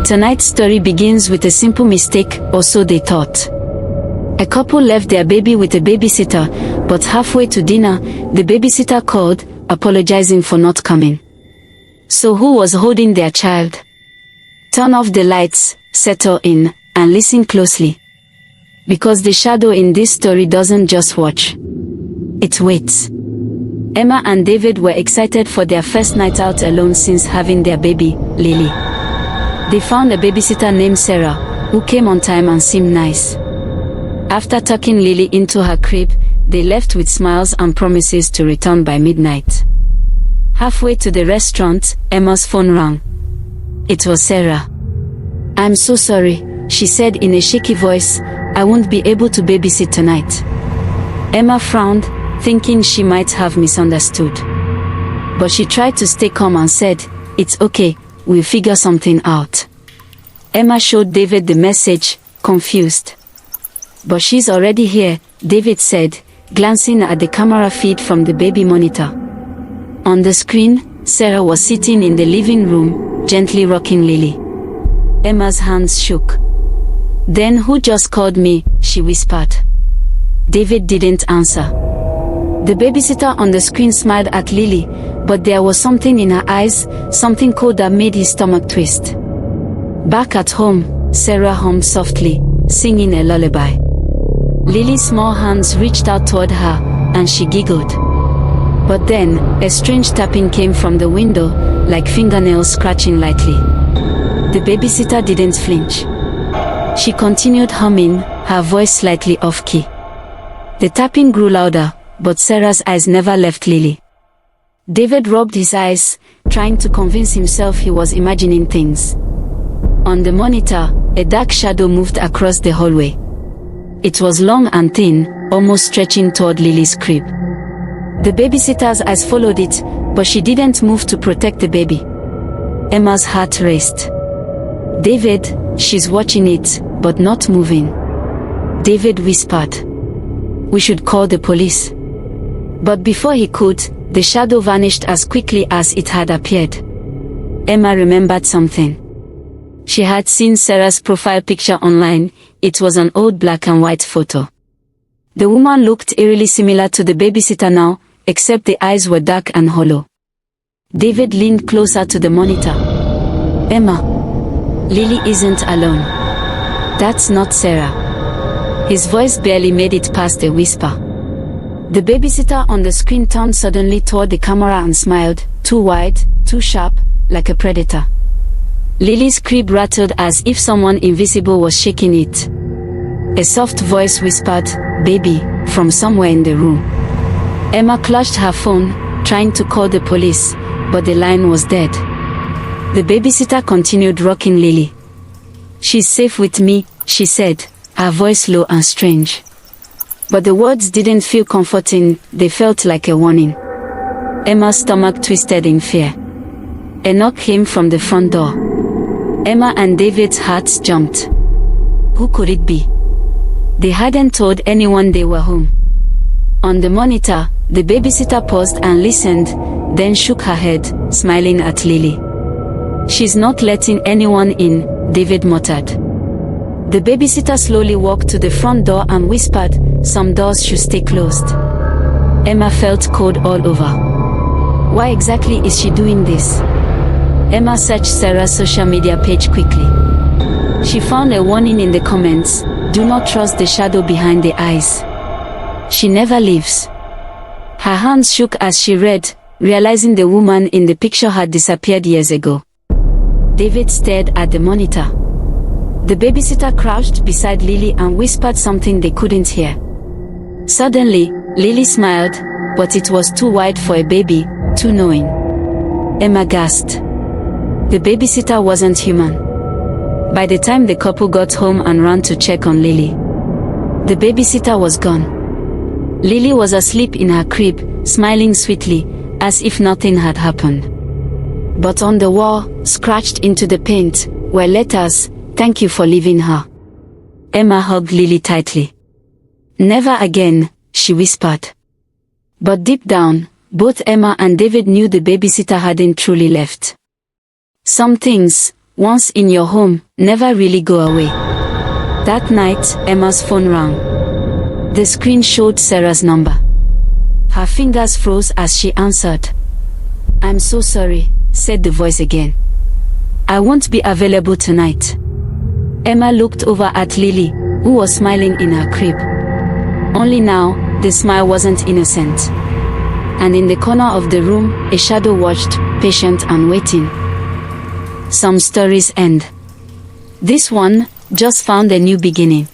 Tonight's story begins with a simple mistake, or so they thought. A couple left their baby with a babysitter, but halfway to dinner, the babysitter called, apologizing for not coming. So who was holding their child? Turn off the lights, settle in, and listen closely. Because the shadow in this story doesn't just watch. It waits. Emma and David were excited for their first night out alone since having their baby, Lily. They found a babysitter named Sarah, who came on time and seemed nice. After tucking Lily into her crib, they left with smiles and promises to return by midnight. Halfway to the restaurant, Emma's phone rang. It was Sarah. "I'm so sorry," she said in a shaky voice. "I won't be able to babysit tonight." Emma frowned, thinking she might have misunderstood. But she tried to stay calm and said, "It's okay, we'll figure something out." Emma showed David the message, confused. "But she's already here," David said, glancing at the camera feed from the baby monitor. On the screen, Sarah was sitting in the living room, gently rocking Lily. Emma's hands shook. "Then who just called me?" she whispered. David didn't answer. The babysitter on the screen smiled at Lily, but there was something in her eyes, something cold that made his stomach twist. Back at home, Sarah hummed softly, singing a lullaby. Lily's small hands reached out toward her, and she giggled. But then, a strange tapping came from the window, like fingernails scratching lightly. The babysitter didn't flinch. She continued humming, her voice slightly off-key. The tapping grew louder, but Sarah's eyes never left Lily. David rubbed his eyes, trying to convince himself he was imagining things. On the monitor, a dark shadow moved across the hallway. It was long and thin, almost stretching toward Lily's crib. The babysitter's eyes followed it, but she didn't move to protect the baby. Emma's heart raced. "David, she's watching it, but not moving." David whispered. "We should call the police." But before he could, the shadow vanished as quickly as it had appeared. Emma remembered something. She had seen Sarah's profile picture online. It was an old black and white photo. The woman looked eerily similar to the babysitter now, except the eyes were dark and hollow. David leaned closer to the monitor. "Emma, Lily isn't alone. That's not Sarah." His voice barely made it past a whisper. The babysitter on the screen turned suddenly toward the camera and smiled, too wide, too sharp, like a predator. Lily's crib rattled as if someone invisible was shaking it. A soft voice whispered, "Baby," from somewhere in the room. Emma clutched her phone, trying to call the police, but the line was dead. The babysitter continued rocking Lily. "She's safe with me," she said, her voice low and strange. But the words didn't feel comforting, they felt like a warning. Emma's stomach twisted in fear. A knock came from the front door. Emma and David's hearts jumped. Who could it be? They hadn't told anyone they were home. On the monitor, the babysitter paused and listened, then shook her head, smiling at Lily. "She's not letting anyone in," David muttered. The babysitter slowly walked to the front door and whispered, "Some doors should stay closed." Emma felt cold all over. Why exactly is she doing this? Emma searched Sarah's social media page quickly. She found a warning in the comments, "Do not trust the shadow behind the eyes. She never leaves." Her hands shook as she read, realizing the woman in the picture had disappeared years ago. David stared at the monitor. The babysitter crouched beside Lily and whispered something they couldn't hear. Suddenly, Lily smiled, but it was too wide for a baby, too knowing. Emma gasped. The babysitter wasn't human. By the time the couple got home and ran to check on Lily, the babysitter was gone. Lily was asleep in her crib, smiling sweetly, as if nothing had happened. But on the wall, scratched into the paint, were letters, "Thank you for leaving her." Emma hugged Lily tightly. "Never again," she whispered. But deep down, both Emma and David knew the babysitter hadn't truly left. Some things, once in your home, never really go away. That night, Emma's phone rang. The screen showed Sarah's number. Her fingers froze as she answered. "I'm so sorry," said the voice again. "I won't be available tonight." Emma looked over at Lily, who was smiling in her crib. Only now, the smile wasn't innocent. And in the corner of the room, a shadow watched, patient and waiting. Some stories end. This one just found a new beginning.